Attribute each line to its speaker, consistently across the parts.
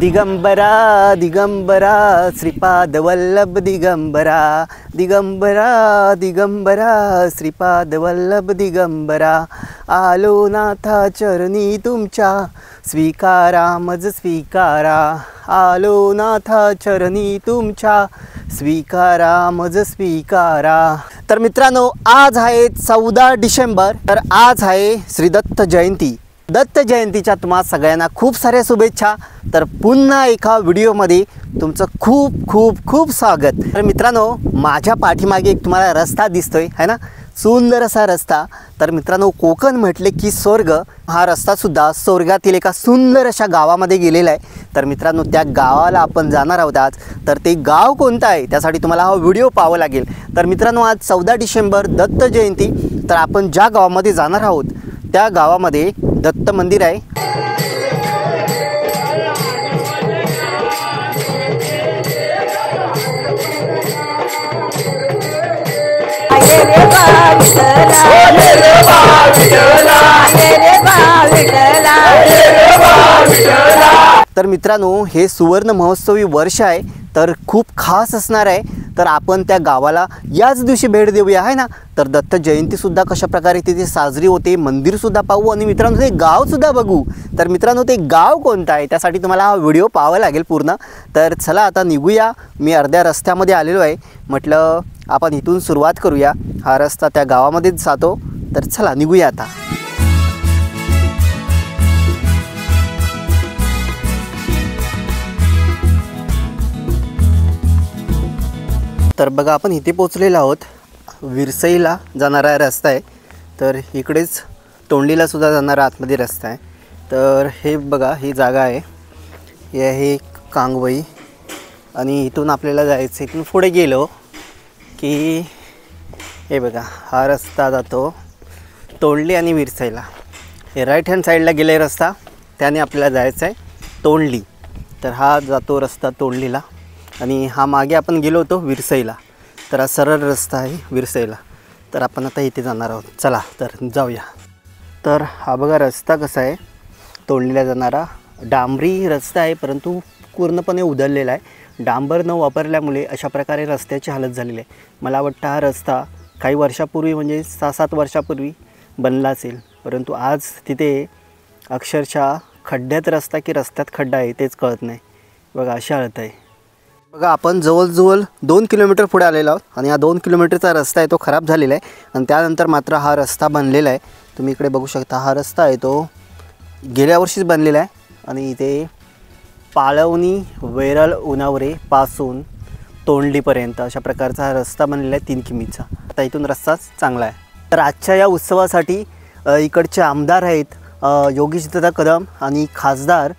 Speaker 1: दिगंबरा दिगंबरा श्रीपाद वल्लभ दिगंबरा दिगंबरा दिगंबरा श्रीपाद वल्लभ दिगंबरा आलो नाथा चरणी तुमच्या स्वीकारा मज स्वीकारा आलो नाथा चरणी तुमच्या स्वीकारा मज स्वीकारा। तर मित्रांनो आज आहे 14 डिसेंबर। तर आज आहे श्री दत्त जयंती। दत्त जयंतीच्या तुम्हा सगळ्यांना खूप साऱ्या शुभेच्छा। तर पुन्हा एका व्हिडिओमध्ये तुमचं खूप खूप खूप स्वागत। तर मित्रांनो माझ्या पाठीमागे एक तुम्हाला रस्ता दिसतोय है ना, सुंदर असा रस्ता। तर मित्रांनो कोकण म्हटले की स्वर्ग, हा रस्ता सुद्धा स्वर्गातील एका सुंदर अशा गावामध्ये गेलेला आहे। तर मित्रांनो त्या गावाला आपण जाणार आहोत आज। तर ते गाव कोणतं आहे त्यासाठी तुम्हाला हा व्हिडिओ पाहावा लागेल। तर मित्रांनो आज 14 डिसेंबर दत्त जयंती। तर आपण ज्या गावामध्ये जाणार आहोत त्या गावामध्ये दत्त मंदिर आहे। तर मित्रांनो हे सुवर्ण महोत्सवी वर्ष आहे, तर खूप खास असणार आहे। तर आपण त्या गावाला याच दिवशी भेट देऊया आहे ना। तर दत्त जयंती सुद्धा कशा प्रकारे तिथे साजरी होते, मंदिर सुद्धा पाहू आणि मित्रांनो ते गाव सुद्धा बघू। तर मित्रांनो ते गाव कोणतं आहे त्यासाठी तुम्हाला हा व्हिडिओ पाहावा लागेल पूर्ण। तर चला आता निघूया। मी अर्ध्या रस्त्यामध्ये आलेलो आहे, म्हटलं आपण इथून सुरुवात करूया। हा रस्ता त्या गावामध्येच जातो। तर चला निघूया आता। तर बघा आपण इथे पोचलेलो आहोत। विरसईला जाणारा रस्ता आहे। तर इकडेच तोंडलीला सुद्धा जाणारा आतमध्ये रस्ता आहे। तर हे बघा ही जागा आहे, हे आहे कांगवई आणि इथून आपल्याला जायचं। इथून पुढे गेलो की हे बघा हा रस्ता जातो तोंडली आणि विरसईला। हे राईट हँड साईडला गेले रस्ता, त्याने आपल्याला जायचं आहे तोंडली। तर हा जातो रस्ता तोंडलीला आणि हा मागे आपण गेलो होतो विरसईला। तर हा सरळ रस्ता आहे विरसईला। तर आपण आता इथे जाणार आहोत, चला तर जाऊया। तर हा बघा रस्ता कसा आहे, तोंडलीला जाणारा डांबरी रस्ता आहे, परंतु पूर्णपणे उधळलेला आहे। डांबर न वापरल्यामुळे अशा प्रकारे रस्त्याची हालत झालेली आहे। मला वाटतं हा रस्ता काही वर्षापूर्वी म्हणजे 6-7 वर्षापूर्वी बनला असेल, परंतु आज तिथे अक्षरशः खड्ड्यात रस्ता की रस्त्यात खड्डा आहे तेच कळत नाही। बघा अशी हालत आहे। बघा आपण जवळजवळ 2 किलोमीटर पुढे आलेलो आहोत आणि हा 2 किलोमीटरचा रस्ता आहे तो खराब झालेला आहे आणि त्यानंतर मात्र हा रस्ता बनलेला आहे। तुम्ही इकडे बघू शकता हा रस्ता आहे तो गेल्या वर्षीच बनलेला आहे आणि इथे पाळवणी वेरळ उन्हावरे पासून तोंडलीपर्यंत अशा प्रकारचा हा रस्ता बनलेला आहे 3 किमीचा। आता इथून रस्ताच चांगला आहे। तर आजच्या या उत्सवासाठी इकडचे आमदार आहेत योगेशदादा कदम आणि खासदार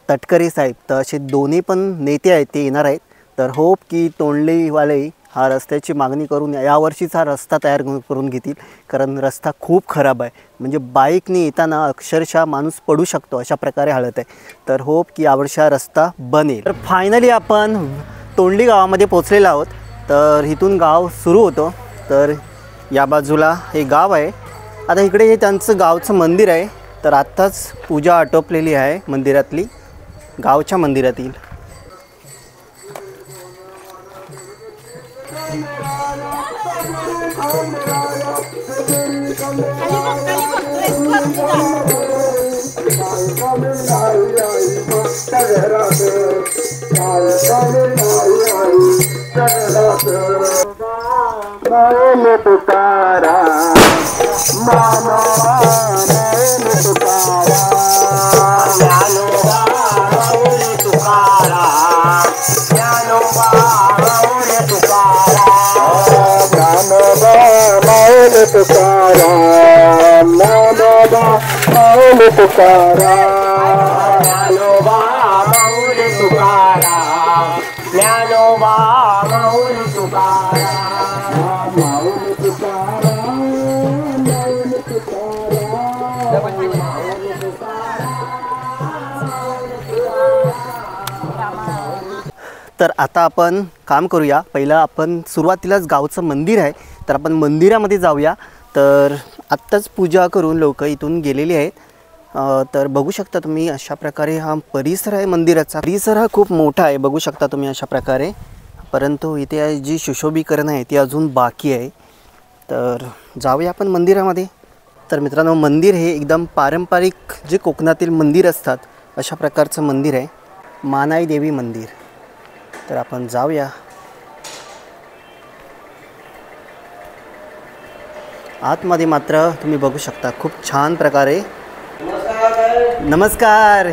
Speaker 1: तटकरे साहेब। तर असे दोन्ही पण नेते आहेत ते येणार आहेत। तर होप की तोंडलीवाले हा रस्त्याची मागणी करून यावर्षीच हा रस्ता तयार करून घेतील, कारण रस्ता खूप खराब आहे। म्हणजे बाईकने येताना अक्षरशः माणूस पडू शकतो अशा प्रकारे हालत आहे। तर होप की यावर्षी हा रस्ता बनेल। तर फायनली आपण तोंडली गावामध्ये पोचलेलो आहोत। तर इथून गाव सुरू होतो। तर या बाजूला हे गाव आहे। आता इकडे हे त्यांचं गावचं मंदिर आहे। तर आत्ताच पूजा आटोपलेली आहे मंदिरातली, गावच्या मंदिरातील। तर आता आपण काम करूया। पहिलं आपण सुरुवातीलाच गावचं मंदिर आहे तर आपण मंदिरामध्ये जाऊया। तर आत्ताच पूजा करून लोक इथून गेलेली आहेत। तर बघू शकता तुम्ही अशा प्रकारे हा परिसर आहे मंदिराचा. परिसर हा खूप मोठा आहे, बघू शकता तुम्ही अशा प्रकारे. परंतु इथे जी सुशोभीकरण आहे ती अजून बाकी आहे. तर जाऊया आपण मंदिरामध्ये. तर मित्रांनो, मंदिर हे एकदम पारंपरिक जे कोकणातील मंदिर असतात अशा प्रकारचं मंदिर आहे, मानाई देवी मंदिर. तर आपण जाऊया. आतमध्ये मात्र तुम्ही बघू शकता खूप छान प्रकारे. नमस्कार.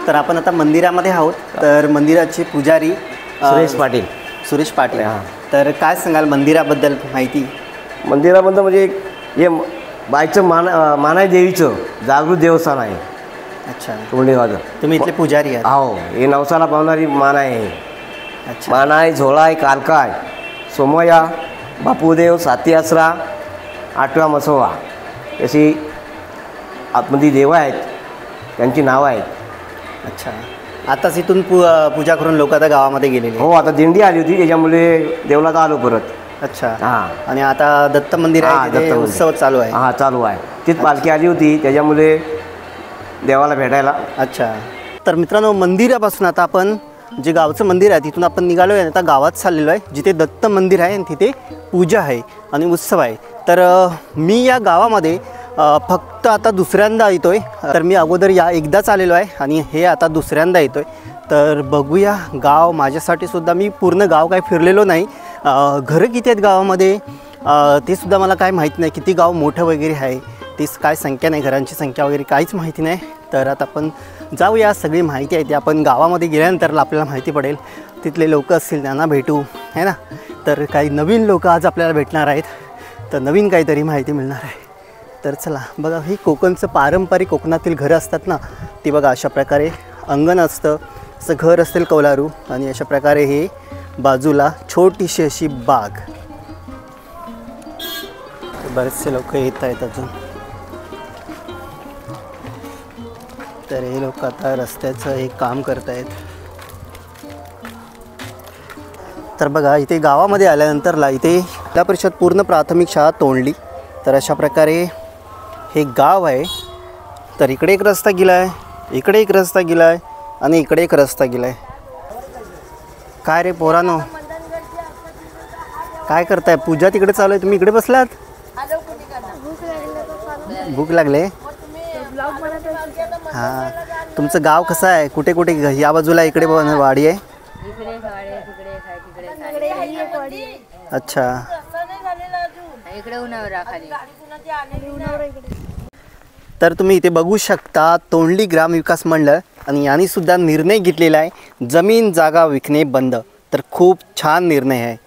Speaker 1: तर आपण आता मंदिरामध्ये आहोत. तर मंदिराचे पुजारी सुरेश पाटील. तर काय सांगाल मंदिराबद्दल माहिती?
Speaker 2: मंदिराबद्दल म्हणजे हे बाईचं मानाई देवीचं जागृत देवस्थान आहे.
Speaker 1: अच्छा,
Speaker 2: तोंडीगावचं.
Speaker 1: तुम्ही इथले पुजारी आहात?
Speaker 2: हो, हे नवसाला पावणारी मानाई आहे.
Speaker 1: अच्छा.
Speaker 2: मानाई, झोळाय, कालकाय, सोमया, बापूदेव, साती आसरा, आठवा मसोवा अशी आतमध्ये देव आहेत, त्यांची नावं आहेत.
Speaker 1: अच्छा. आताच इथून पूजा करून लोक आता गावामध्ये गेलेले?
Speaker 2: हो, आता दिंडी आली होती त्याच्यामुळे देवळात आलो परत.
Speaker 1: अच्छा.
Speaker 2: हां.
Speaker 1: आणि आता दत्त मंदिर आहे, तिथे उत्सव चालू आहे?
Speaker 2: हां, चालू आहे. तीच पालखी आली होती त्याच्यामुळे देवाला भेटायला.
Speaker 1: अच्छा. तर मित्रांनो, मंदिरापासून आता आपण जे गावचं मंदिर आहे तिथून आपण निघालो आहे. आता गावात चाललेलो आहे जिथे दत्त मंदिर आहे आणि तिथे पूजा आहे आणि उत्सव आहे. तर मी या गावामध्ये फक्त आता दुसऱ्यांदा येतो आहे. तर मी अगोदर एकदाच आलेलो आहे आणि हे आता दुसऱ्यांदा येतो आहे. तर बघूया गाव. माझ्यासाठी सुद्धा मी पूर्ण गाव काय फिरलेलो नाही. घरं किती आहेत गावामध्ये ते सुद्धा मला काय माहीत नाही. किती गाव मोठं वगैरे आहे ती काय संख्या नाही, घरांची संख्या वगैरे काहीच माहिती नाही. तर आता आपण जाऊया. सगळी माहिती आहे ती आपण गावामध्ये गेल्यानंतर आपल्याला माहिती पडेल. तिथले लोक असतील त्यांना भेटू, है ना. तर काही नवीन लोक आज आपल्याला भेटणार आहेत, तर नवीन काहीतरी माहिती मिळणार आहे. तर चला बघा, ही कोकणचं पारंपरिक कोकणातील घरं असतात ना, ती बघा अशा प्रकारे अंगण असतं, असं घर असेल कौलारू, आणि अशा प्रकारे हे बाजूला छोटीशी अशी बाग. बरेचसे लोक येत आहेत अजून. तर हे लोक आता रस्त्याचं एक काम करत आहेत. तर बघा, इथे गावामध्ये आल्यानंतरला इथे जिल्हा परिषद पूर्ण प्राथमिक शाळा तोंडली. तर अशा प्रकारे हे गाव आहे. तर इकडे एक रस्ता गेला आहे, इकडे एक रस्ता गेला आहे आणि इकडे एक रस्ता गेला आहे. काय रे पोरानो, काय करताय? पूजा तिकडे चालू आहे, तुम्ही इकडे बसलात? भूक लागले? हां. तुमचं गाव कसं आहे? कुठे कुठे? या बाजूला इकडे वाडी आहे. अच्छा. तर तुम्ही इथे बघू शकता तोंडली ग्रामविकास मंडळ, आणि यांनी सुद्धा निर्णय घेतलेला आहे जमीन जागा विकणे बंद. तर खूप छान निर्णय आहे.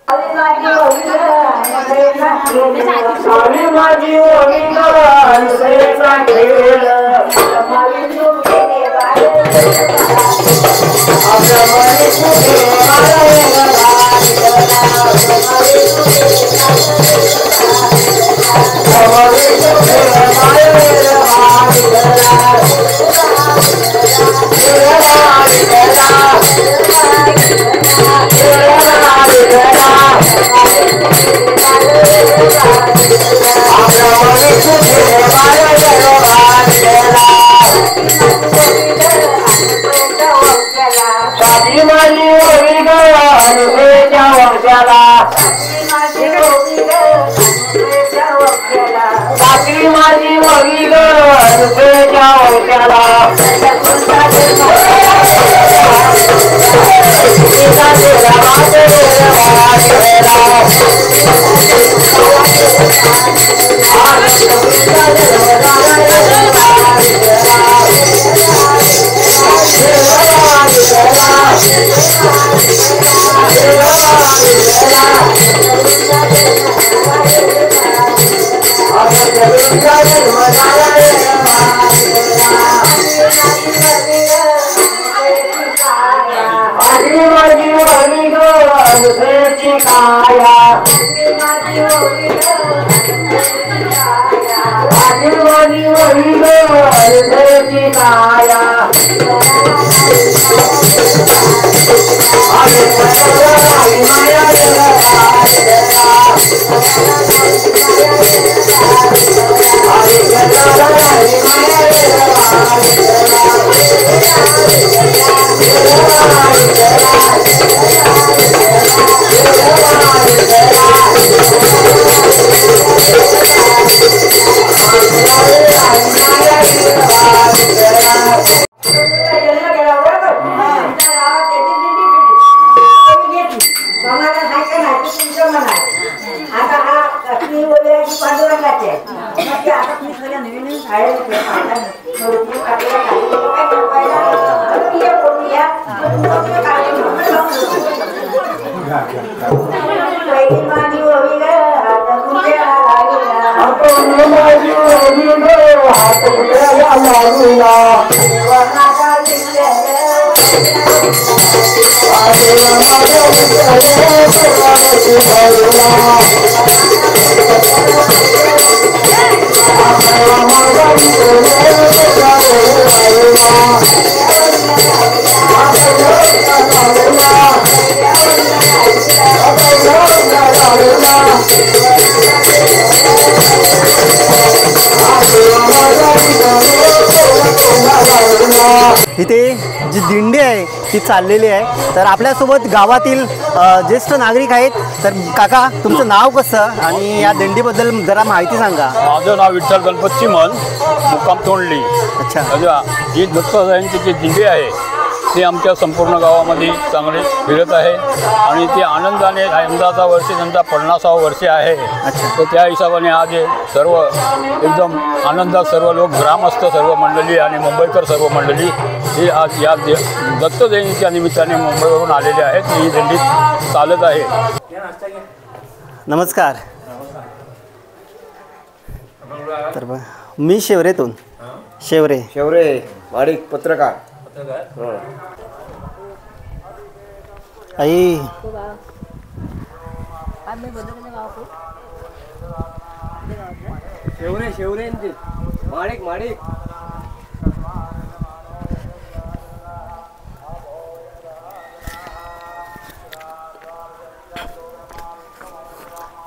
Speaker 1: इथे जी दिंडी आहे ती चाललेली आहे. तर आपल्यासोबत गावातील ज्येष्ठ नागरिक आहेत. तर काका, तुमचं नाव कसं आणि या दिंडीबद्दल जरा माहिती सांगा.
Speaker 3: माझं नाव विठ्ठल गणपत चिमन, मुक्काम तोंडली.
Speaker 1: अच्छा.
Speaker 3: ही दत्त जयंतीची जी दिंडी आहे ती आमच्या संपूर्ण गावामध्ये चांगली फिरत आहे आणि ती आनंदाने यंदाचा वर्षी त्यांचा 50वा वर्ष आहे. तर त्या हिशोबाने आज हे सर्व एकदम आनंदात सर्व लोक, ग्रामस्थ सर्व मंडळी आणि मुंबईकर सर्व मंडळी ही आज या दत्त जयंतीच्या निमित्ताने मुंबईवरून आलेले आहेत. ही दिंडी चालत आहे.
Speaker 1: नमस्कार. तर बघ, मी शेवरेतून. शेवरे
Speaker 2: माडिक पत्रकार.
Speaker 1: आई
Speaker 2: शेवरे माडिक.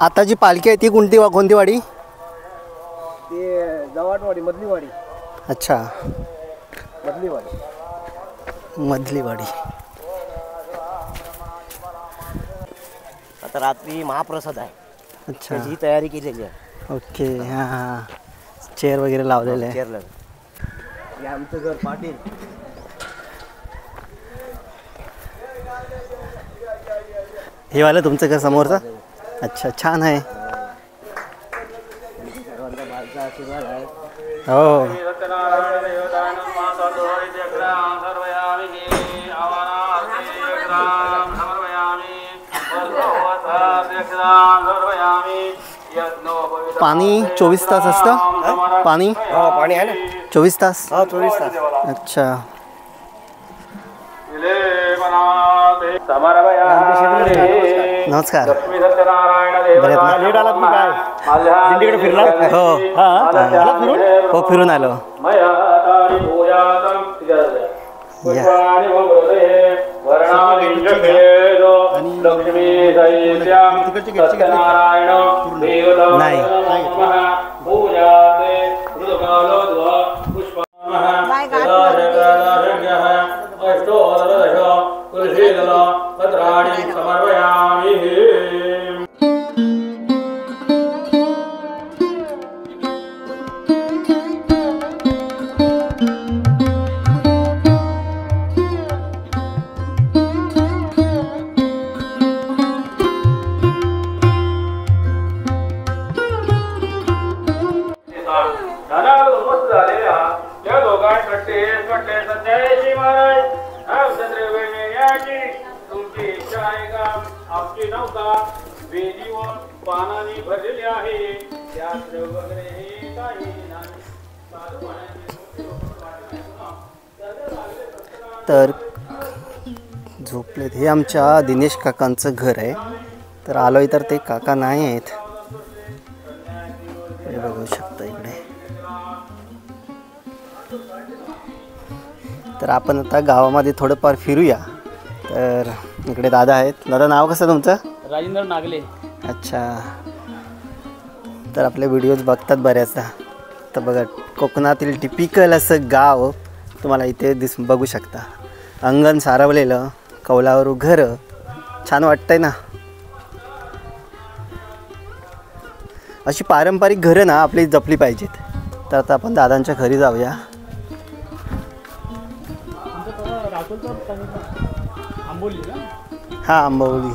Speaker 1: आता जी पालखी आहे ती कोणती वाडी?
Speaker 2: ते जवाटवाडी, मधलीवाडी.
Speaker 1: अच्छा,
Speaker 2: मधलीवाडी.
Speaker 1: मधलीवाडी.
Speaker 2: आता रात्री महाप्रसाद आहे.
Speaker 1: अच्छा,
Speaker 2: त्याची तयारी केलेली आहे.
Speaker 1: ओके. हां हां, चेअर वगैरे लावलेले आहे.
Speaker 2: चेअरला हे आमचं घर पाटील.
Speaker 1: हे वालं तुमचं घर समोरचं? अच्छा, छान आहे.
Speaker 2: आशीर्वाद आहे.
Speaker 1: हो. पाणी 24 तास असतं? पाणी
Speaker 2: पाणी आहे ना
Speaker 1: 24 तास?
Speaker 2: 24 तास.
Speaker 1: अच्छा. नमस्कार.
Speaker 2: लेट आलात मी काय दिंडीकडे फिरला?
Speaker 1: हो, फिरून आलो. नाही. तर झोपलेत. हे आमच्या दिनेश काकांचं घर आहे. तर आलोय तर ते काका नाही आहेत. हे बघू शकता इकडे. तर आपण आता गावामध्ये थोडंफार फिरूया. तर इकडे दादा आहेत. दादा, नाव कसं तुमचं?
Speaker 4: राजेंद्र नागले.
Speaker 1: अच्छा. तर आपले व्हिडिओज बघतात बऱ्याचदा. तर बघा, कोकणातील टिपिकल असं गाव तुम्हाला इथे बघू शकता. अंगण सारवलेलं, कौलावर घरं, छान वाटतंय ना. अशी पारंपरिक घरं ना आपली जपली पाहिजेत. तर आता आपण दादांच्या घरी जाऊया.
Speaker 4: आंबोली ना?
Speaker 1: हां, आंबवली.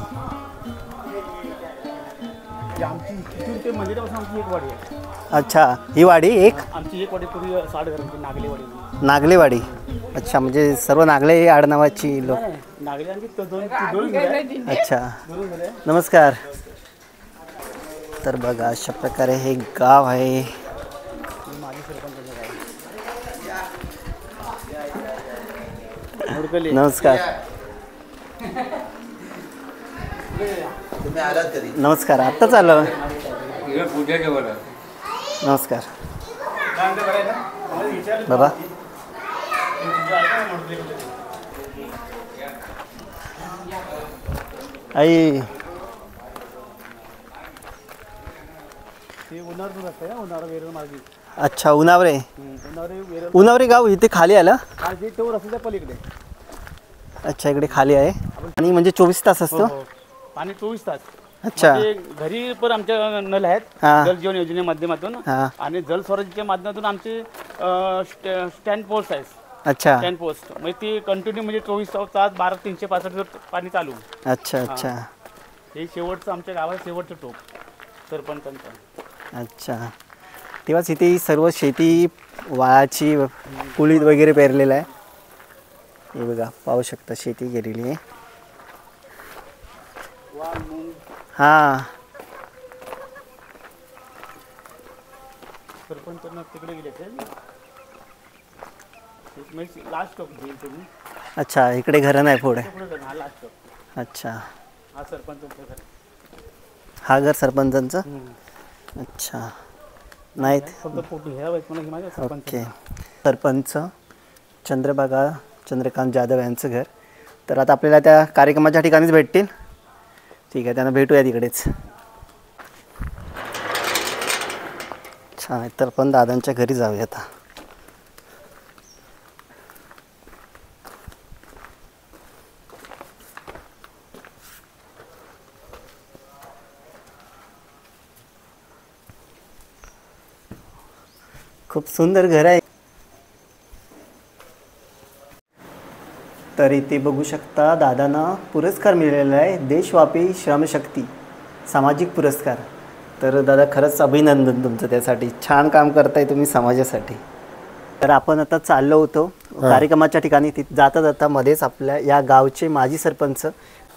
Speaker 4: आमची तिथून ते मंदिरापासून आमची एक वाडी आहे.
Speaker 1: अच्छा, ही वाडी एक
Speaker 4: आमची एक वाडी पूर्वी 60 घरांची नागलेवाडी.
Speaker 1: नागलेवाडी. अच्छा, म्हणजे सर्व नागले आडनावाची लोक.
Speaker 4: नागले आणखी दोन घर आहेत.
Speaker 1: अच्छा,
Speaker 4: दोन घर आहे.
Speaker 1: नमस्कार. तर बघा, अशा प्रकारे हे गाव आहे.
Speaker 4: माझी सरपंच मुडकली.
Speaker 1: नमस्कार. नमस्कार. आत्ताच आलं. नमस्कार बाबा. आई,
Speaker 4: ते उन्हाळ्यातून रस्ता आहे. उन्हाळा वेरळ मार्गी.
Speaker 1: अच्छा, उन्हावरे.
Speaker 4: उन्हाळी वेरळ
Speaker 1: उन्हावरे गाव इथे खाली आलं.
Speaker 4: आज तो रस्त्याच्या पलीकडे.
Speaker 1: अच्छा, इकडे खाली आहे. आणि म्हणजे 24 तास असतो.
Speaker 4: पाणी 24 तास.
Speaker 1: अच्छा.
Speaker 4: म्हणजे घरी पण आमच्या नल आहेत.
Speaker 1: हा.
Speaker 4: जल जीवन योजने माध्यमातून
Speaker 1: हां.
Speaker 4: आणि जल स्वराज्याच्या माध्यमातून आमचे स्टँड पोस्ट आहेत.
Speaker 1: अच्छा
Speaker 4: स्टँड पोस्ट म्हणजे ती कंटिन्यू म्हणजे 24 तास 12/365 पाणी चालू.
Speaker 1: अच्छा. अच्छा.
Speaker 4: हे शेवटचं आमच्या गावात शेवटचं टोक सरपंचांचं.
Speaker 1: अच्छा. तेव्हाच इथे ही सर्व शेती वाळाची कुळीत वगैरे पेरलेलं आहे. हे बघा, पाहू शकता, शेती केलेली आहे. हां.
Speaker 4: सरपंचांना तिकडे गेले ते लास्ट टोक घेईल तुम्ही.
Speaker 1: अच्छा, इकडे घरं नाही पुढे.
Speaker 4: हा लास्ट टोक.
Speaker 1: अच्छा,
Speaker 4: हा सरपंचांचं घर.
Speaker 1: हा घर सरपंचांचं. अच्छा. नाही.
Speaker 4: फक्त फोटो घ्यायला पाहिजे मला माझ्या सरपंच.
Speaker 1: ओके. सरपंच चंद्रभागा चंद्रकांत जाधव यांचं घर. तर आता आपल्याला त्या कार्यक्रमाच्या ठिकाणीच भेटतील. ठीक आहे, त्यांना भेटूया तिकडेच. छान आहे. तर पण दादांच्या घरी जाऊया आता. खूप सुंदर घर आहे. तर इथे बघू शकता, दादांना पुरस्कार मिळालेला आहे, देशव्यापी श्रमशक्ती सामाजिक पुरस्कार. तर दादा, खरंच अभिनंदन तुमचं त्यासाठी. छान काम करताय तुम्ही समाजासाठी. तर आपण आता चाललो होतो कार्यक्रमाच्या ठिकाणी. तिथे जाता जाता मध्येच आपल्या या गावचे माजी सरपंच,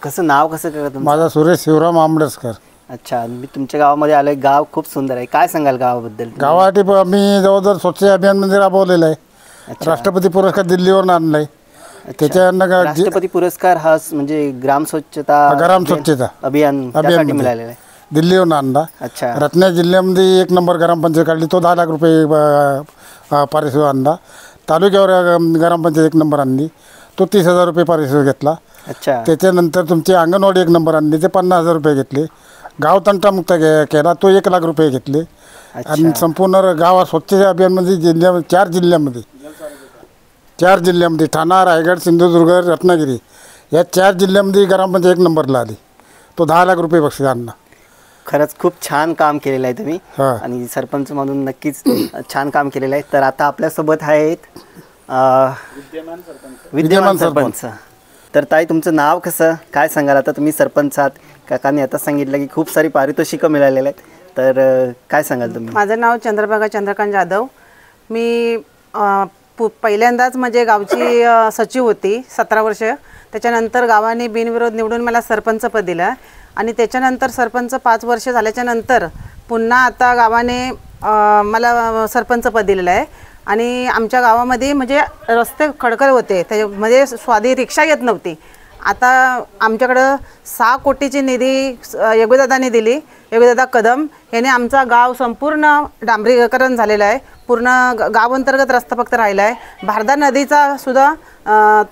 Speaker 1: कसं नाव कसं करा तुमचं?
Speaker 5: माझा सुरेश शिवराम आंबडेकर.
Speaker 1: अच्छा, मी तुमच्या गावामध्ये आलो आहे. गाव खूप सुंदर आहे. काय सांगाल गावाबद्दल?
Speaker 5: गावासाठी मी जवळजवळ स्वच्छ अभियानमध्ये राबवलेलं आहे.
Speaker 1: अच्छा.
Speaker 5: राष्ट्रपती पुरस्कार दिल्लीवरून आणला आहे. त्याच्यानंतर
Speaker 1: राष्ट्रपती पुरस्कार हा म्हणजे ग्राम स्वच्छता अभियान त्यासाठी मिळालेला आहे.
Speaker 5: दिल्लीवरून आणला.
Speaker 1: अच्छा.
Speaker 5: रत्नागिरी जिल्ह्यामध्ये 1 नंबर ग्रामपंचायत काढली, तो 10 लाख रुपये पारितोषिक आणला. तालुक्यावर ग्रामपंचायत 1 नंबर आणली, तो 30,000 रुपये पारितोषिक घेतला.
Speaker 1: अच्छा.
Speaker 5: त्याच्यानंतर तुमची अंगणवाडी 1 नंबर आणली, ते 50,000 रुपये घेतले. गाव तंटामुक्त केला, तो 1 लाख रुपये घेतले. आणि संपूर्ण गावात स्वच्छ अभियानमध्ये चार जिल्ह्यामध्ये ठाणा, रायगड, सिंधुदुर्ग, रत्नागिरी या 4 जिल्ह्यामध्ये ग्रामपंचायत 1 नंबरला आली, तो 10 लाख रुपये बक्षीस आणला.
Speaker 1: खरंच खूप छान काम केलेलं आहे तुम्ही.
Speaker 5: हां.
Speaker 1: आणि सरपंच म्हणून नक्कीच छान काम केलेलं आहे. तर आता आपल्यासोबत आहेत विद्यमान सरपंच. तर ताई, तुमचं नाव कसं, काय सांगाल? आता तुम्ही सरपंच आहात. काकांनी आता सांगितलं की खूप सारी पारितोषिकं मिळालेली आहेत. तर काय सांगाल तुम्ही?
Speaker 6: माझं नाव चंद्रभागा चंद्रकांत जाधव. मी पहिल्यांदाच म्हणजे गावची सचिव होती 17 वर्ष. त्याच्यानंतर गावाने बिनविरोध निवडून मला सरपंचपद दिलं. आणि त्याच्यानंतर सरपंच 5 वर्ष झाल्याच्यानंतर पुन्हा आता गावाने मला सरपंचपद दिलेलं आहे. आणि आमच्या गावामध्ये म्हणजे रस्ते खडखड होते, त्याच्यामध्ये स्वादी रिक्षा येत नव्हती. आता आमच्याकडं 6 कोटीची निधी योगीदादांनी दिली. योगीदादा कदम याने आमचा गाव संपूर्ण डांबरीकरण झालेलं आहे. पूर्ण गावांतर्गत रस्ता फक्त राहिला आहे. भारदा नदीचा सुद्धा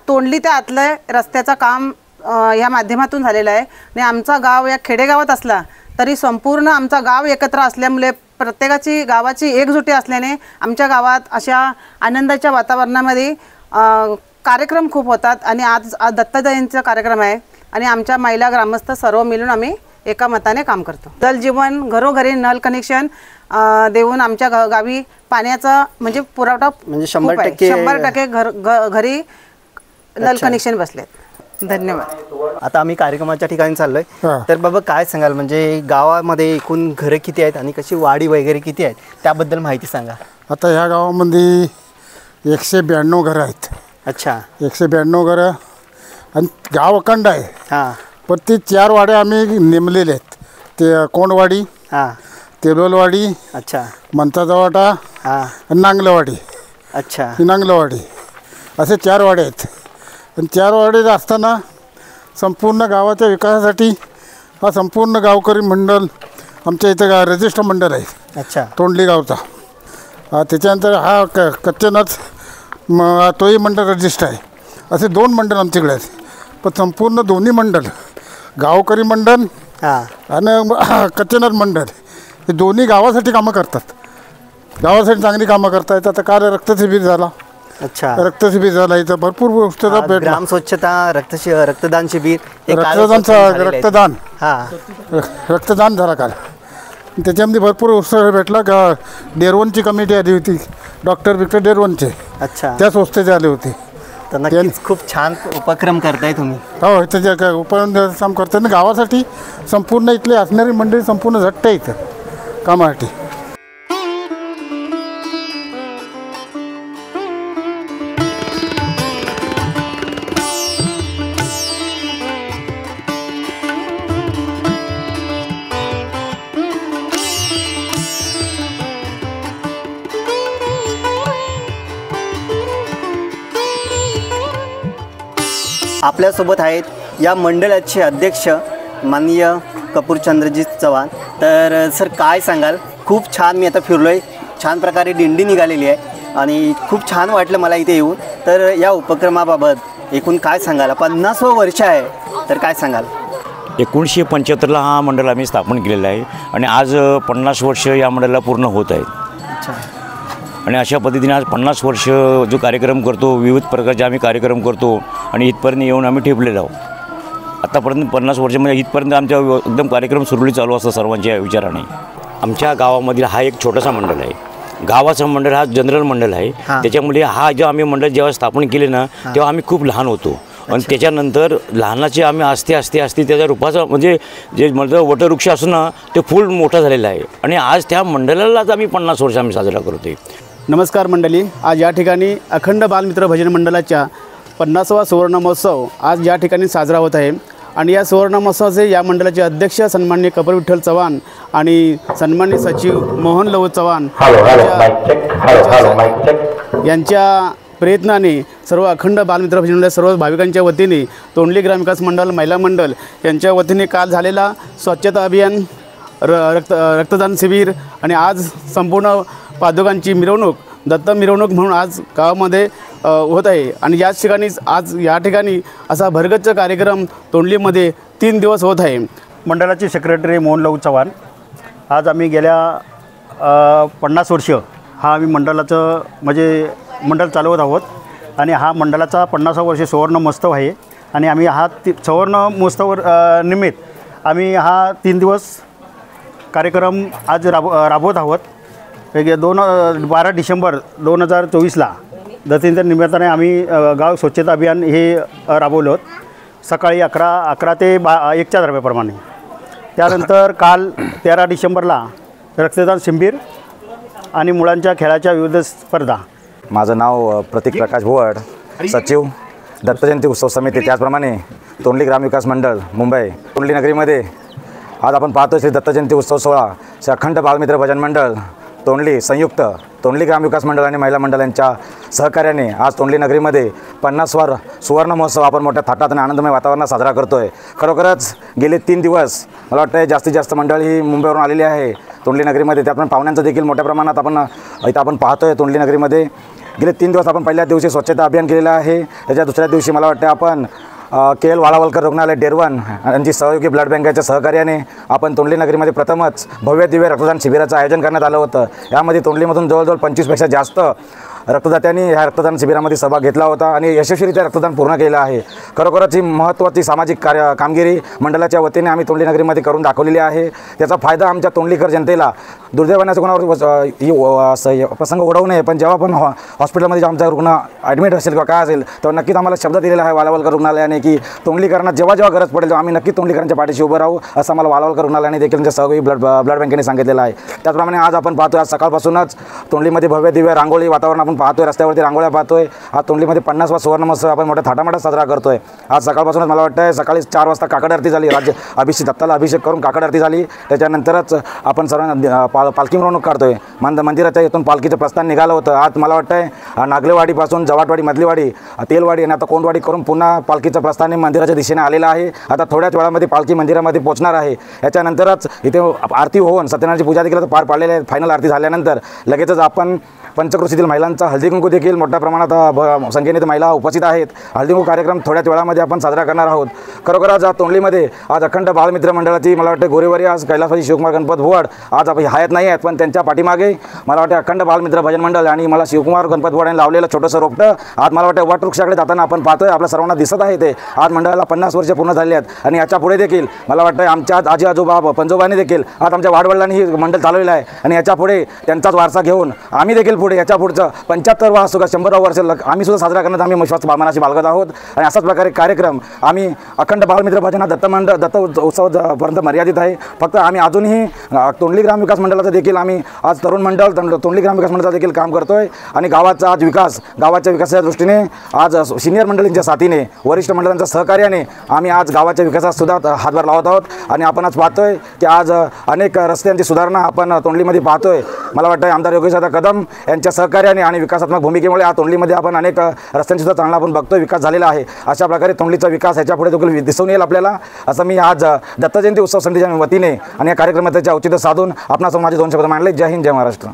Speaker 6: तोंडली ते आतलं रस्त्याचं काम या माध्यमातून झालेलं आहे. आणि आमचा गाव या खेडेगावात असला तरी संपूर्ण आमचा गाव एकत्र असल्यामुळे प्रत्येकाची गावाची एकजुटी असल्याने आमच्या गावात अशा आनंदाच्या वातावरणामध्ये कार्यक्रम खूप होतात. आणि आज दत्त जयंतीचा कार्यक्रम आहे आणि आमच्या महिला ग्रामस्थ सर्व मिळून आम्ही एका मताने काम करतो. जल जीवन घरोघरी नल कनेक्शन देऊन आमच्या गावी पाण्याचा म्हणजे पुरवठा
Speaker 1: म्हणजे
Speaker 6: खूप आहे.
Speaker 1: 100%
Speaker 6: घरी नल कनेक्शन बसलेत. धन्यवाद.
Speaker 1: आता आम्ही कार्यक्रमाच्या ठिकाणी चाललोय.
Speaker 5: हां.
Speaker 1: तर बाबा काय सांगाल, म्हणजे गावामध्ये एकूण घरं किती आहेत आणि कशी वाडी वगैरे किती आहेत त्याबद्दल माहिती सांगा.
Speaker 5: आता ह्या गावामध्ये 192 घरं आहेत.
Speaker 1: अच्छा.
Speaker 5: 192 घरं आणि गाव अखंड आहे.
Speaker 1: हां
Speaker 5: पण ते 4 वाड्या आम्ही नेमलेले आहेत. ते कोंडवाडी,
Speaker 1: हां.
Speaker 5: तेलोलवाडी,
Speaker 1: अच्छा.
Speaker 5: मंताचा वाडा
Speaker 1: हां.
Speaker 5: आणि नांगलवाडी.
Speaker 1: अच्छा.
Speaker 5: ही नांगलवाडी असे 4 वाडे आहेत. आणि 4 वाडे असताना संपूर्ण गावाच्या विकासासाठी हा संपूर्ण गावकरी मंडळ आमच्या इथं रजिस्टर मंडळ आहे
Speaker 1: अच्छा.
Speaker 5: तोंडली गावचा. त्याच्यानंतर हा कच्चेनाथ तोही मंडळ रजिस्टर आहे. असे 2 मंडळ आमच्याकडे आहेत. पण संपूर्ण दोन्ही मंडळ गावकरी मंडळ
Speaker 1: हां.
Speaker 5: आणि कच्चेनाथ मंडळ हे दोन्ही गावासाठी कामं करतात. गावासाठी चांगली कामं करतायत. आता काल रक्तशिबिर झाला.
Speaker 1: अच्छा.
Speaker 5: रक्तशिबिर झाला. इथं भरपूर उत्साह भेटला.
Speaker 1: ग्राम स्वच्छता रक्तदान शिबिर हे काल
Speaker 5: रक्तदान
Speaker 1: हां.
Speaker 5: रक्तदान झाला काल. त्याच्यामध्ये भरपूर उत्साह भेटला. डेरवनची कमिटी आली होती. डॉक्टर विक्टर डेरवनचे
Speaker 1: अच्छा.
Speaker 5: त्या संस्थेचे आले होते.
Speaker 1: तर नक्कीच खूप छान उपक्रम करताय तुम्ही.
Speaker 5: हो त्याच्या उपक्रम काम करताना गावासाठी संपूर्ण इथली असणारी मंडळी संपूर्ण झट्ट आहे इथं कामासाठी.
Speaker 1: आपल्यासोबत आहेत या मंडळाचे अध्यक्ष माननीय कपूरचंद्रजी चव्हाण. तर सर काय सांगाल, खूप छान मी आता फिरलो आहे. छान प्रकारे दिंडी निघालेली आहे आणि खूप छान वाटलं मला इथे येऊन. तर या उपक्रमाबाबत एकूण काय सांगाल, 50वं वर्ष आहे तर काय सांगाल.
Speaker 7: 1975ला हा मंडळ आम्ही स्थापन केलेला आहे आणि आज 50 वर्ष या मंडळाला पूर्ण होत आहेत.
Speaker 1: अच्छा.
Speaker 7: आणि अशा पद्धतीने आज 50 वर्ष जो कार्यक्रम करतो, विविध प्रकारचे आम्ही कार्यक्रम करतो आणि इथपर्यंत येऊन आम्ही ठेपलेलो आहोत. आत्तापर्यंत 50 वर्ष म्हणजे इथपर्यंत आमच्या एकदम कार्यक्रम सुरळीत चालू असतो सर्वांच्या विचाराने. आमच्या गावामधील हा एक छोटासा मंडळ आहे. गावाचा मंडळ हा जनरल मंडळ आहे. त्याच्यामुळे हा जो आम्ही मंडळ जेव्हा स्थापन केले ना तेव्हा आम्ही खूप लहान होतो आणि त्याच्यानंतर लहानाचे आम्ही आस्ते त्याच्या रूपाचा म्हणजे जे मंडळ वटवृक्ष असून ना ते फुल मोठा झालेला आहे आणि आज त्या मंडळालाच आम्ही 50 वर्ष आम्ही साजरा करतो आहे.
Speaker 4: नमस्कार मंडळी, आज या ठिकाणी अखंड बालमित्र भजन मंडळाच्या 50वा सुवर्ण महोत्सव आज या ठिकाणी साजरा होत आहे. आणि या सुवर्ण महोत्सवाचे या मंडळाचे अध्यक्ष सन्माननीय कपूर विठ्ठल चव्हाण आणि सन्माननीय सचिव मोहन लव चव्हाण यांच्या प्रयत्नाने सर्व अखंड बालमित्र भजन मंडळ सर्व भाविकांच्या वतीने तोंडली ग्रामविकास मंडळ महिला मंडळ यांच्या वतीने काल झालेला स्वच्छता अभियान, रक्तदान शिबिर आणि आज संपूर्ण पादुकांची मिरवणूक, दत्त मिरवणूक म्हणून आज गावामध्ये होत आहे. आणि याच ठिकाणी आज या ठिकाणी असा भरगच्च कार्यक्रम तोंडलीमध्ये 3 दिवस होत आहे.
Speaker 8: मंडळाचे सेक्रेटरी मोहन लव चव्हाण. आज आम्ही गेल्या 50 वर्ष हा आम्ही मंडळाचं म्हणजे मंडळ चालवत आहोत आणि हा मंडळाचा 50वा वर्ष सुवर्ण महोत्सव आहे. आणि आम्ही हा सुवर्ण महोत्सव निमित्त आम्ही हा 3 दिवस कार्यक्रम आज राबवत आहोत. 12 डिसेंबर 2024ला दत्तजयंती निमित्ताने आम्ही गाव स्वच्छता अभियान हे राबवलं होतं. सकाळी 11 ते 1च्या दरम्यानप्रमाणे. त्यानंतर काल 13 डिसेंबरला रक्तदान शिबिर आणि मुलांच्या खेळाच्या विविध स्पर्धा.
Speaker 9: माझं नाव प्रतीक प्रकाश भोवड, सचिव दत्तजयंती उत्सव समिती, त्याचप्रमाणे तोंडली ग्रामविकास मंडळ मुंबई. तोंडली नगरीमध्ये आज आपण पाहतो श्री दत्तजयंती उत्सव सोहळा श्री अखंड बालमित्र भजन मंडळ तोंडली संयुक्त तोंडली ग्रामविकास मंडळ आणि महिला मंडळ यांच्या सहकार्याने आज तोंडली नगरीमध्ये 50वा सुवर्ण महोत्सव आपण मोठ्या थाटात आणि आनंदमय वातावरणात साजरा करतो आहे. खरोखरच गेले 3 दिवस मला वाटतं जास्तीत जास्त मंडळी ही मुंबईवरून आलेली आहे तोंडली नगरीमध्ये. त्यात पण पाहुण्यांचं देखील मोठ्या प्रमाणात इथं आपण पाहतो आहे. तोंडली नगरीमध्ये गेले 3 दिवस आपण पहिल्या दिवशी स्वच्छता अभियान केलेलं आहे. त्याच्या दुसऱ्या दिवशी मला वाटतं आपण KL वाळावलकर रुग्णालय डेरवन यांची सहयोगी ब्लड बँकेच्या सहकार्याने आपण तोंडली नगरीमध्ये प्रथमच भव्य दिव्य रक्तदान शिबिराचं आयोजन करण्यात आलं होतं. यामध्ये तोंडलीमधून जवळजवळ 25पेक्षा जास्त रक्तदात्यांनी ह्या रक्तदान शिबिरामध्ये सहभाग घेतला होता आणि यशस्वीरित्या रक्तदान पूर्ण केलं आहे. खरोखरच ही महत्त्वाची सामाजिक कामगिरी मंडळाच्या वतीने आम्ही तोंडली नगरीमध्ये करून दाखवलेली आहे. त्याचा फायदा आमच्या तोंडलीकर जनतेला दुर्दैवाने कोणावर ही प्रसंग ओढवू नये, पण जेव्हा पण हॉस्पिटलमध्ये आमचा रुग्ण ॲडमिट असेल किंवा काय असेल तेव्हा नक्कीच आम्हाला शब्द दिलेला आहे वालावलकर रुग्णालयाने की तोंडलीकरांना जेव्हा जेव्हा गरज पडेल तेव्हा आम्ही नक्की तोंडलीकरांच्या पाठीशी उभं राहू, असं आम्हाला वालावलकर रुग्णालयाने देखील त्यांच्या सहयोगी ब्लड बँकेने सांगितलेलं आहे. त्याचप्रमाणे आज आपण पाहतोय आज सकाळपासूनच तोंडलीमध्ये भव्य दिव्य रांगोळी वातावरण आपण पाहतोय, रस्त्यावरती रांगोळ्या पाहतोय. आज तोंडलीमध्ये 50वा सुवर्ण महोत्सव आपण मोठ्या थाटामाटात साजरा करतोय. आज सकाळपासूनच मला वाटतं सकाळी 4 वाजता काकड आरती झाली, राज्य दत्ताला अभिषेक करून काकड आरती झाली. त्याच्यानंतरच आपण सर्वांना पालखी मिरवणूक काढतोय. मंदिराच्या इथून पालखीचं प्रस्थान निघालं होतं. आज मला वाटतं नागलेवाडीपासून जवाटवाडी, मधलीवाडी, तेलवाडी आणि आता कोंडवाडी करून पुन्हा पालखीचं प्रस्थान मंदिराच्या दिशेने आलेलं आहे. आता थोड्याच वेळामध्ये पालखी मंदिरामध्ये पोहोचणार आहे. याच्यानंतरच इथे आरती होऊन सत्यनारायणची पूजा देखील पार पाडलेली आहे. फायनल आरती झाल्यानंतर लगेचच आपण पंचक्रोशीतील महिलांचा हळदी कुंकू देखील मोठ्या प्रमाणात संख्येने महिला उपस्थित आहेत. हळदी कुंकू कार्यक्रम थोड्याच वेळामध्ये आपण साजरा करणार आहोत. खरोखरच आज तोंडलीमध्ये आज अखंड बालमित्र मंडळाची मला वाटतं गोरेवारी आज कैलासवासी शिवकुमार गणपत भुवड आज आपण हयात नाही आहेत, पण त्यांच्या पाठीमागे मला वाटतं अखंड बालमित्र भजन मंडळ आणि मला शिवकुमार गणपत भुवड यांनी लावलेलं छोटंसं रोपटं आज मला वाटतं वटवृक्षाकडे जाताना आपण पाहतोय. आपल्या सर्वांना दिसत आहे ते आज मंडळाला 50 वर्ष पूर्ण झाली आहेत आणि याच्या पुढे देखील मला वाटतं आमच्या आजी आजोबा पंजोबांनी देखील आज आमच्या वाडवडिलांनी ही मंडळ चालवलेलं आहे आणि याच्या पुढे त्यांचाच वारसा घेऊन आम्ही देखील पुढे याच्या पुढचं 75वा सुद्धा 100वा वर्ष आम्ही सुद्धा साजरा करण्यात आम्ही विश्वास मनाशी बाळगत आहोत. आणि अशाच प्रकारे कार्यक्रम आम्ही अखंड बालमित्र भजन हा दत्त उत्सवापर्यंत मर्यादित आहे. फक्त आम्ही अजूनही तोंडली ग्रामविकास मंडळाचं देखील आम्ही आज तरुण मंडळ तोंडली ग्रामविकास मंडळाचं देखील काम करतोय आणि गावाचा आज गावाच्या विकासाच्या दृष्टीने आज सिनियर मंडळींच्या साथीने वरिष्ठ मंडळांच्या सहकार्याने आम्ही आज गावाच्या विकासात सुद्धा हातभार लावत आहोत. आणि आपण आज पाहतोय की आज अनेक रस्त्यांची सुधारणा आपण तोंडलीमध्ये पाहतोय. मला वाटतं आमदार योगेशदादा कदम यांच्या सहकार्याने आणि विकासात्मक भूमिकेमुळे आज तोंडलीमध्ये आपण अनेक रस्त्यांची सुद्धा चांगला आपण बघतोय विकास झालेला आहे. अशा प्रकारे तोंडलीचा विकास ह्याच्यापुढे देखील दिसून येईल आपल्याला, असं मी आज दत्त जयंती उत्सव समितीच्या वतीने आणि या कार्यक्रमाचे औचित्य साधून आपणास माझे 2 शब्द मांडले. जय हिंद, जय महाराष्ट्र.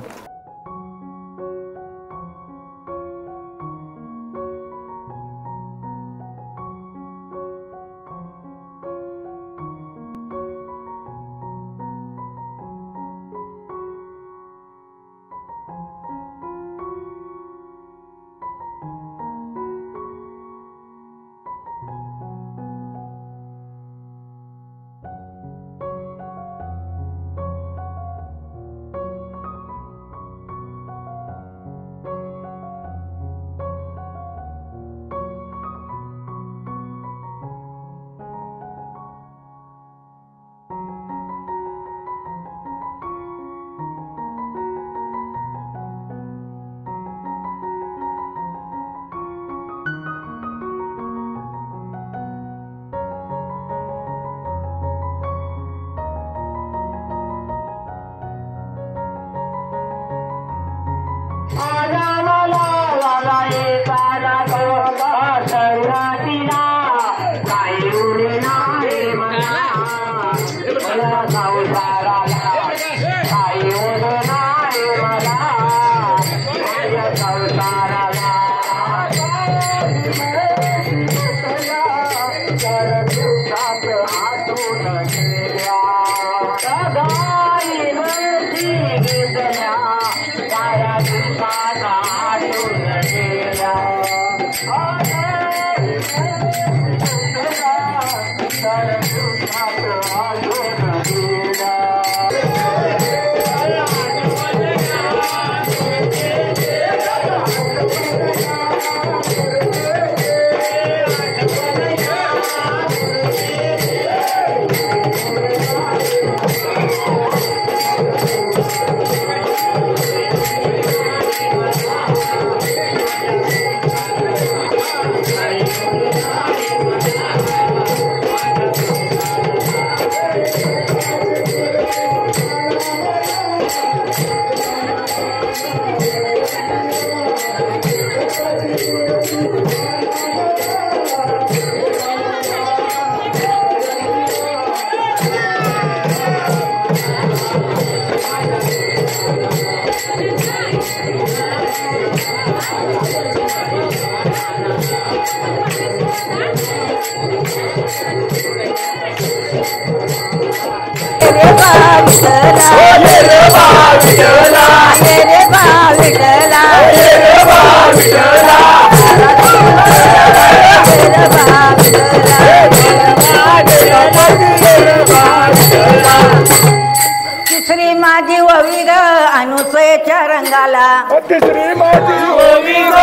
Speaker 10: तिसरी माझी ओवी ग अनुसयेच्या रंगाला
Speaker 11: तिसरी माझी ओवी ग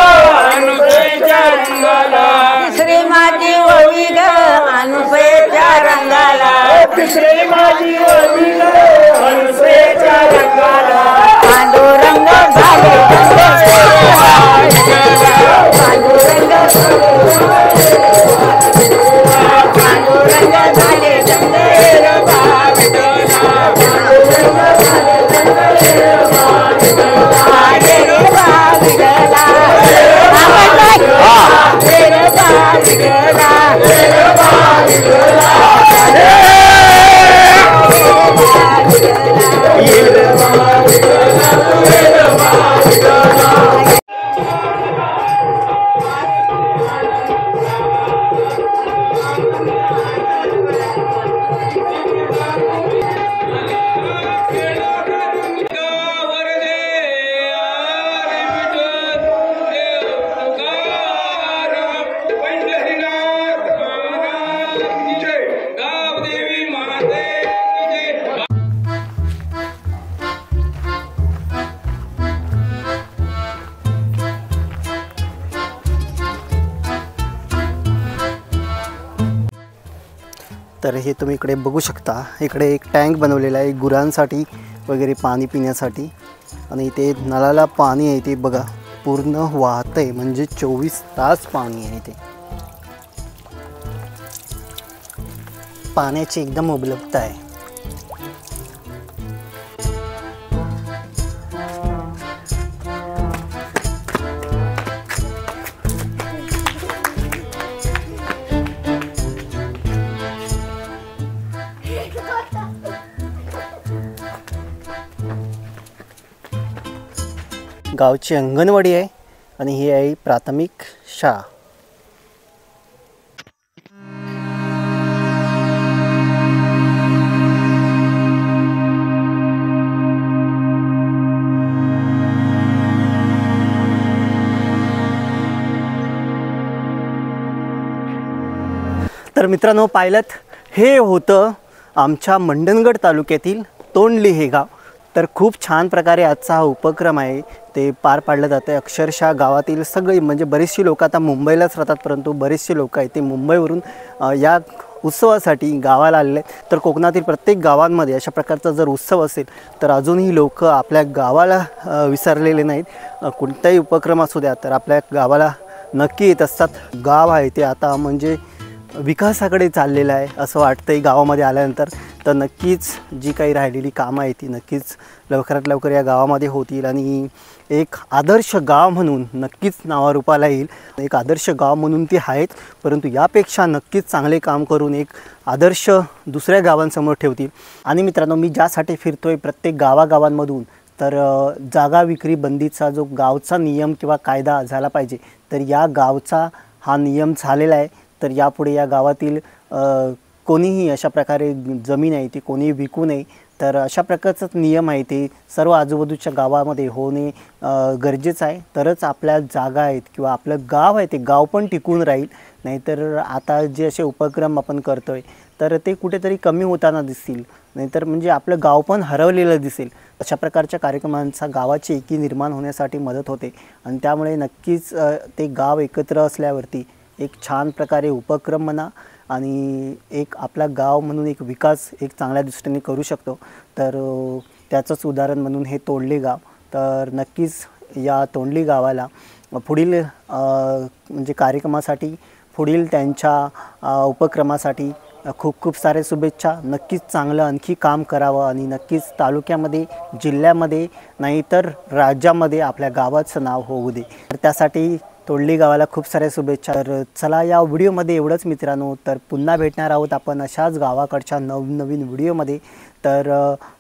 Speaker 11: अनुसयेच्या रंगाला
Speaker 10: तिसरी माझी ओवी ग अनुसयेच्या रंगाला
Speaker 11: तिसरी माझी ओवी ग अनुसयेच्या रंगाला
Speaker 10: पांडुरंग झाले पांडुरंग झाले
Speaker 1: तर हे तुम्ही इकडे बघू शकता, इकडे एक टँक बनवलेला आहे गुरांसाठी वगैरे पाणी पिण्यासाठी. आणि इथे नळाला पाणी आहे ते बघा पूर्ण वाहत आहे, म्हणजे 24 तास पाणी आहे. ते पाण्याची एकदम उपलब्धता आहे. गावची अंगणवाडी आहे आणि ही आहे प्राथमिक शाळा. तर मित्रांनो पाहिलं, हे होतं आमच्या मंडणगड तालुक्यातील तोंडली हे गाव. तर खूप छान प्रकारे आजचा हा उपक्रम आहे ते पार पाडलं जातं आहे. अक्षरशः गावातील सगळी म्हणजे बरीचशी लोक आता मुंबईलाच राहतात, परंतु बरेचसे लोक आहेत ते मुंबईवरून या उत्सवासाठी गावाला आलेले आहेत. तर कोकणातील प्रत्येक गावांमध्ये अशा प्रकारचा जर उत्सव असेल तर अजूनही लोक आपल्या गावाला विसरलेले नाहीत. कोणताही उपक्रम असू द्या तर आपल्या गावाला नक्की येत असतात. गाव आहे ते आता म्हणजे विकासाकडे चाललेलं आहे असं वाटतंय गावामध्ये आल्यानंतर. तर नक्कीच जी काही राहिलेली कामं आहे ती नक्कीच लवकरात लवकर या गावामध्ये होतील आणि एक आदर्श गाव म्हणून नक्कीच नावारूपाला येईल. एक आदर्श गाव म्हणून ती आहेत, परंतु यापेक्षा नक्कीच चांगले काम करून एक आदर्श दुसऱ्या गावांसमोर ठेवतील. आणि मित्रांनो, मी ज्यासाठी फिरतो आहे प्रत्येक गावागावांमधून, तर जागा विक्री बंदीचा जो गावचा नियम किंवा कायदा झाला पाहिजे, तर या गावचा हा नियम झालेला आहे. तर यापुढे या गावातील कोणीही अशा प्रकारे जमीन आहे ती कोणीही विकू नये. तर अशा प्रकारचाच नियम आहे ते सर्व आजूबाजूच्या गावामध्ये होणे गरजेचं आहे. तरच आपल्या जागा आहेत किंवा आपलं गाव आहे ते गाव पण टिकून राहील. नाहीतर आता जे असे उपक्रम आपण करतो आहे तर ते कुठेतरी कमी होताना दिसतील, नाहीतर म्हणजे आपलं गाव पण हरवलेलं दिसेल. अशा प्रकारच्या कार्यक्रमांचा गावाची एकी निर्माण होण्यासाठी मदत होते आणि त्यामुळे नक्कीच ते गाव एकत्र असल्यावरती एक छान प्रकारे उपक्रम म्हणा आणि एक आपला गाव म्हणून एक विकास एक चांगल्या दृष्टीने करू शकतो. तर त्याचंच उदाहरण म्हणून हे तोंडली गाव. तर नक्कीच या तोंडली गावाला पुढील म्हणजे कार्यक्रमासाठी, पुढील त्यांच्या उपक्रमासाठी खूप खूप सारे शुभेच्छा. नक्कीच चांगलं आणखी काम करावं आणि नक्कीच तालुक्यामध्ये, जिल्ह्यामध्ये, नाहीतर राज्यामध्ये आपल्या गावाचं नाव होऊ दे. तर त्यासाठी तोंडली गावाला खूप साऱ्या शुभेच्छा. तर चला या व्हिडिओमध्ये एवढंच मित्रांनो. तर पुन्हा भेटणार आहोत आपण अशाच गावाकडच्या नवनवीन व्हिडिओमध्ये. तर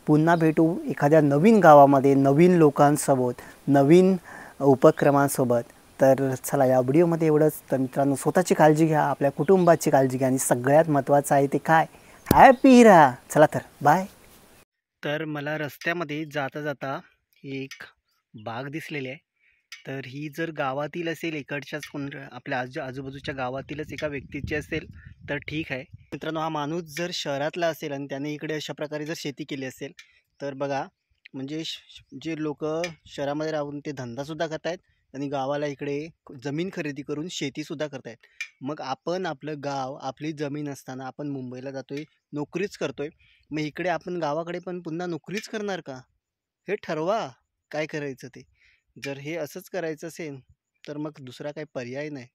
Speaker 1: पुन्हा भेटू एखाद्या नवीन गावामध्ये, नवीन लोकांसोबत, नवीन उपक्रमांसोबत. तर चला या व्हिडिओमध्ये एवढंच. तर मित्रांनो, स्वतःची काळजी घ्या, आपल्या कुटुंबाची काळजी घ्या आणि सगळ्यात महत्त्वाचं आहे ते काय, हॅपी राहा. चला तर बाय. तर मला रस्त्यामध्ये जाता जाता एक बाग दिसलेली आहे. तर ही जर गावातील असेल, इकडच्याच कोण आपल्या आजूबाजूच्या गावातीलच एका व्यक्तीची असेल तर ठीक आहे. मित्रांनो, हा माणूस जर शहरातला असेल आणि त्याने इकडे अशा प्रकारे जर शेती केली असेल तर बघा, म्हणजे जे लोक शहरामध्ये राहून ते धंदासुद्धा करत आहेत आणि गावाला इकडे जमीन खरेदी करून शेतीसुद्धा करत आहेत. मग आपण आपलं गाव, आपली जमीन असताना आपण मुंबईला जातो आहे, नोकरीच करतो आहे. मग इकडे आपण गावाकडे पण पुन्हा नोकरीच करणार का? हे ठरवा काय करायचं ते. जर हे असंच करायचं असेल तर मग दुसरा काही पर्याय नाही.